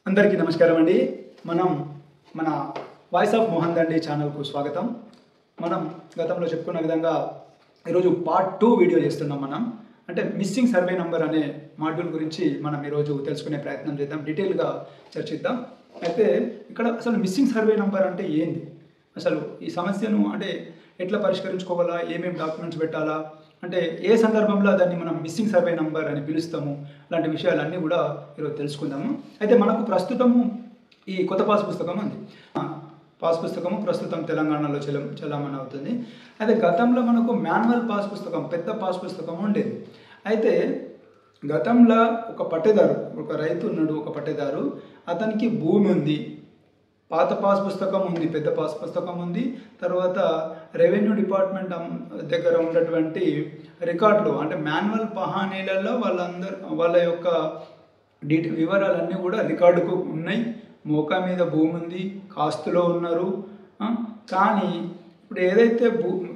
అందరికీ నమస్కారం అండి. మనం మన వాయిస్ ఆఫ్ మోహన్ దండి ఛానల్కు స్వాగతం. మనం గతంలో చెప్పుకున్న విధంగా ఈరోజు పార్ట్ 2 వీడియో చేస్తున్నాం. అంటే మిస్సింగ్ సర్వే నంబర్ అనే మాడ్యూల్ గురించి మనం ఈరోజు తెలుసుకునే ప్రయత్నం చేద్దాం, డీటెయిల్గా చర్చిద్దాం. అయితే ఇక్కడ అసలు మిస్సింగ్ సర్వే నంబర్ అంటే ఏంది, అసలు ఈ సమస్యను అంటే ఎట్లా పరిష్కరించుకోవాలా, ఏమేమి డాక్యుమెంట్స్ పెట్టాలా, అంటే ఏ సందర్భంలో దాన్ని మనం మిస్సింగ్ సర్వే నంబర్ అని పిలుస్తాము, అలాంటి విషయాలన్నీ కూడా ఈరోజు తెలుసుకుందాము. అయితే మనకు ప్రస్తుతము ఈ కొత్త పాస్ పుస్తకం ఉంది. పాస్ పుస్తకము ప్రస్తుతం తెలంగాణలో చలామణి అవుతుంది. అయితే గతంలో మనకు మాన్యువల్ పాస్ పుస్తకం, పెద్ద పాస్ పుస్తకం ఉండేది. అయితే గతంలో ఒక పట్టేదారు, ఒక రైతు ఉన్నాడు, ఒక పట్టేదారు, అతనికి భూమి ఉంది, పాత పాస్ పుస్తకం ఉంది, పెద్ద పాస్ పుస్తకం ఉంది, తర్వాత రెవెన్యూ డిపార్ట్మెంట్ దగ్గర ఉన్నటువంటి రికార్డులు అంటే మాన్యువల్ పహానీలలో వాళ్ళ యొక్క వివరాలన్నీ కూడా రికార్డుకు ఉన్నాయి. మోకా మీద భూమి ఉంది, కాస్తులో ఉన్నారు. కానీ ఇప్పుడు ఏదైతే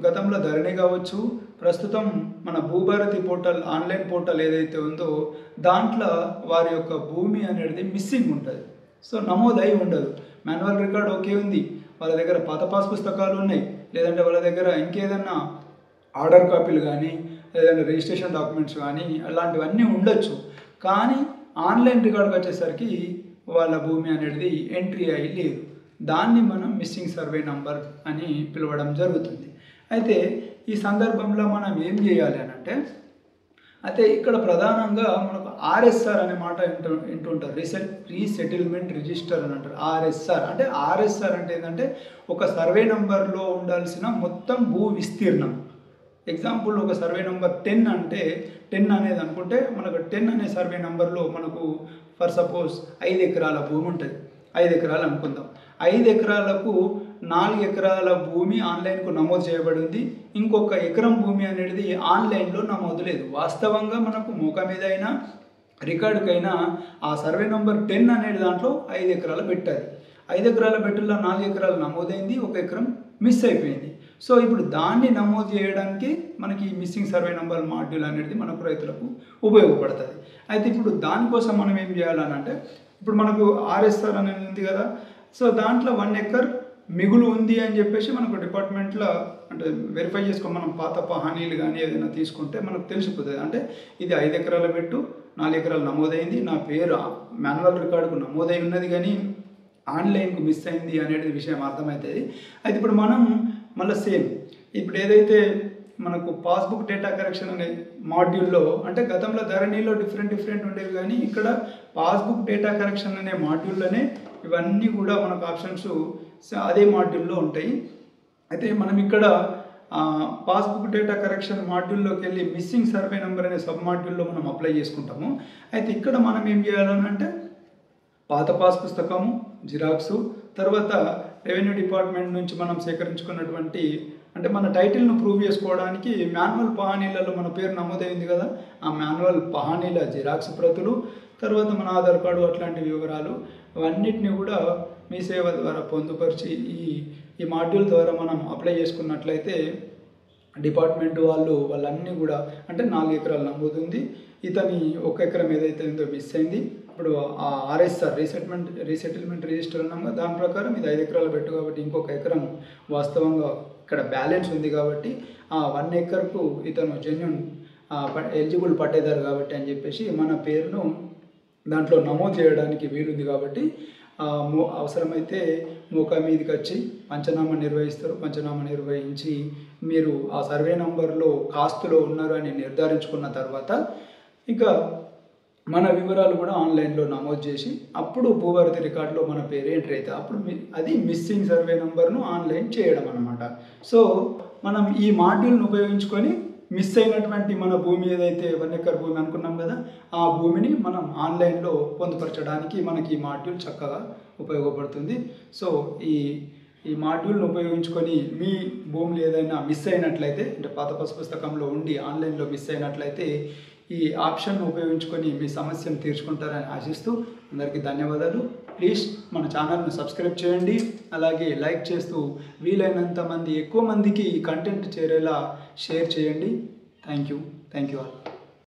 గతంలో ధరణి కావచ్చు, ప్రస్తుతం మన భూభారతి పోర్టల్, ఆన్లైన్ పోర్టల్ ఏదైతే ఉందో దాంట్లో వారి యొక్క భూమి అనేది మిస్సింగ్ ఉంటుంది. సో నమోదై ఉండదు. మాన్యువల్ రికార్డ్ ఓకే ఉంది, వాళ్ళ దగ్గర పాత పాస్ పుస్తకాలు ఉన్నాయి, లేదంటే వాళ్ళ దగ్గర ఇంకేదన్నా ఆర్డర్ కాపీలు కానీ లేదంటే రిజిస్ట్రేషన్ డాక్యుమెంట్స్ కానీ అలాంటివన్నీ ఉండొచ్చు. కానీ ఆన్లైన్ రికార్డ్కి వచ్చేసరికి వాళ్ళ భూమి అనేది ఎంట్రీ అయ్యి లేదు. దాన్ని మనం మిస్సింగ్ సర్వే నంబర్ అని పిలవడం జరుగుతుంది. అయితే ఈ సందర్భంలో మనం ఏం చేయాలి అని అంటే, అయితే ఇక్కడ ప్రధానంగా మనకు ఆర్ఎస్ఆర్ అనే మాట వింటుంటారు, రీసెటిల్మెంట్ రిజిస్టర్ అని అంటారు. ఆర్ఎస్ఆర్ అంటే ఏంటంటే ఒక సర్వే నంబర్లో ఉండాల్సిన మొత్తం భూ విస్తీర్ణం. ఎగ్జాంపుల్ ఒక సర్వే నెంబర్ 10 అంటే 10 అనేది అనుకుంటే మనకు 10 అనే సర్వే నెంబర్లో మనకు ఫర్ సపోజ్ 5 ఎకరాల భూమి ఉంటుంది. 5 ఎకరాలు అనుకుందాం. 5 ఎకరాలకు 4 ఎకరాల భూమి ఆన్లైన్కు నమోదు చేయబడింది, ఇంకొక ఎకరం భూమి అనేది ఆన్లైన్లో నమోదు లేదు. వాస్తవంగా మనకు మోకా మీద అయినా రికార్డుకైనా ఆ సర్వే నెంబర్ 10 అనేది దాంట్లో 5 ఎకరాలు పెట్టాలి. 5 ఎకరాల బెట్టుల్లో 4 ఎకరాలు నమోదైంది, 1 ఎకరం మిస్ అయిపోయింది. సో ఇప్పుడు దాన్ని నమోదు చేయడానికి మనకి మిస్సింగ్ సర్వే నెంబర్ మాడ్యూల్ అనేది మనకు రైతులకు ఉపయోగపడుతుంది. అయితే ఇప్పుడు దానికోసం మనం ఏం చేయాలనంటే, ఇప్పుడు మనకు ఆర్ఎస్ఆర్ అనేది ఉంది కదా, సో దాంట్లో 1 ఎకర్ మిగులు ఉంది అని చెప్పేసి మనకు డిపార్ట్మెంట్లో అంటే వెరిఫై మనం పాత పహానీలు కానీ ఏదైనా తీసుకుంటే మనకు తెలిసిపోతుంది. అంటే ఇది 5 ఎకరాల బెట్టు, 4 ఎకరాలు నమోదైంది, నా పేరు మాన్యువల్ రికార్డుకు నమోదై ఉన్నది కానీ ఆన్లైన్కు మిస్ అయింది అనేది విషయం అర్థమవుతుంది. అయితే ఇప్పుడు మనం మళ్ళీ సేమ్ ఇప్పుడు ఏదైతే మనకు పాస్బుక్ డేటా కరెక్షన్ అనే మాడ్యూల్లో, అంటే గతంలో ధరణిలో డిఫరెంట్ ఉండేవి, కానీ ఇక్కడ పాస్బుక్ డేటా కరెక్షన్ అనే మాడ్యూల్లోనే ఇవన్నీ కూడా మనకు ఆప్షన్స్ అదే మాడ్యూల్లో ఉంటాయి. అయితే మనం ఇక్కడ పాస్బుక్ డేటా కరెక్షన్ మాడ్యూల్లోకి వెళ్ళి మిస్సింగ్ సర్వే నెంబర్ అనే సబ్ మాడ్యూల్లో మనం అప్లై చేసుకుంటాము. అయితే ఇక్కడ మనం ఏం చేయాలని అంటే, పాత పాస్ పుస్తకము జిరాక్సు, తర్వాత రెవెన్యూ డిపార్ట్మెంట్ నుంచి మనం సేకరించుకున్నటువంటి అంటే మన టైటిల్ను ప్రూవ్ చేసుకోవడానికి మాన్యువల్ పహానీలలో మన పేరు నమోదైంది కదా, ఆ మాన్యువల్ పహానీల జిరాక్స్ ప్రతులు, తర్వాత మన ఆధార్ కార్డు అట్లాంటి వివరాలు అవన్నిటిని కూడా మీ సేవ ద్వారా పొందుపరిచి ఈ మాడ్యూల్ ద్వారా మనం అప్లై చేసుకున్నట్లయితే డిపార్ట్మెంట్ వాళ్ళన్నీ కూడా అంటే 4 ఎకరాలు నమోదు ఉంది, ఇతని 1 ఎకరం ఏదైతే ఉందో మిస్ అయింది. ఇప్పుడు ఆ ఆర్ఎస్ఆర్ రీసెటిల్మెంట్ రిజిస్టర్ ఉన్నాము, దాని ప్రకారం ఇది 5 ఎకరాలు పెట్టు కాబట్టి ఇంకొక ఎకరం వాస్తవంగా ఇక్కడ బ్యాలెన్స్ ఉంది కాబట్టి ఆ 1 ఎకర్కు ఇతను జెన్యూన్ ఎలిజిబుల్ పట్టేదారు కాబట్టి అని చెప్పేసి మన పేరును దాంట్లో నమోదు చేయడానికి వీలుంది. కాబట్టి అవసరమైతే మోకా మీదకి వచ్చి పంచనామా నిర్వహిస్తారు. పంచనామా నిర్వహించి మీరు ఆ సర్వే నంబర్లో కాస్తులో ఉన్నారు అని నిర్ధారించుకున్న తర్వాత ఇక మన వివరాలు కూడా ఆన్లైన్లో నమోదు చేసి అప్పుడు భూభారతి రికార్డులో మన పేరు ఎంట్రీ అయితే అప్పుడు అది మిస్సింగ్ సర్వే నెంబర్ను ఆన్లైన్ చేయడం అన్నమాట. సో మనం ఈ మాడ్యూల్ను ఉపయోగించుకొని మిస్ అయినటువంటి మన భూమి ఏదైతే 1 ఎకర్ భూమి అనుకున్నాం కదా, ఆ భూమిని మనం ఆన్లైన్లో పొందుపరచడానికి మనకి ఈ మాడ్యూల్ చక్కగా ఉపయోగపడుతుంది. సో ఈ మాడ్యూల్ను ఉపయోగించుకొని మీ భూములు ఏదైనా మిస్ అయినట్లయితే, అంటే పాత పాస్ పుస్తకంలో ఉండి ఆన్లైన్లో మిస్ అయినట్లయితే ఈ ఆప్షన్ను ఉపయోగించుకొని మీ సమస్యను తీర్చుకుంటారని ఆశిస్తూ అందరికీ ధన్యవాదాలు. ప్లీజ్ మన ఛానల్ను సబ్స్క్రైబ్ చేయండి, అలాగే లైక్ చేస్తూ వీలైనంత ఎక్కువ మందికి ఈ కంటెంట్ చేరేలా షేర్ చేయండి. Thank you all.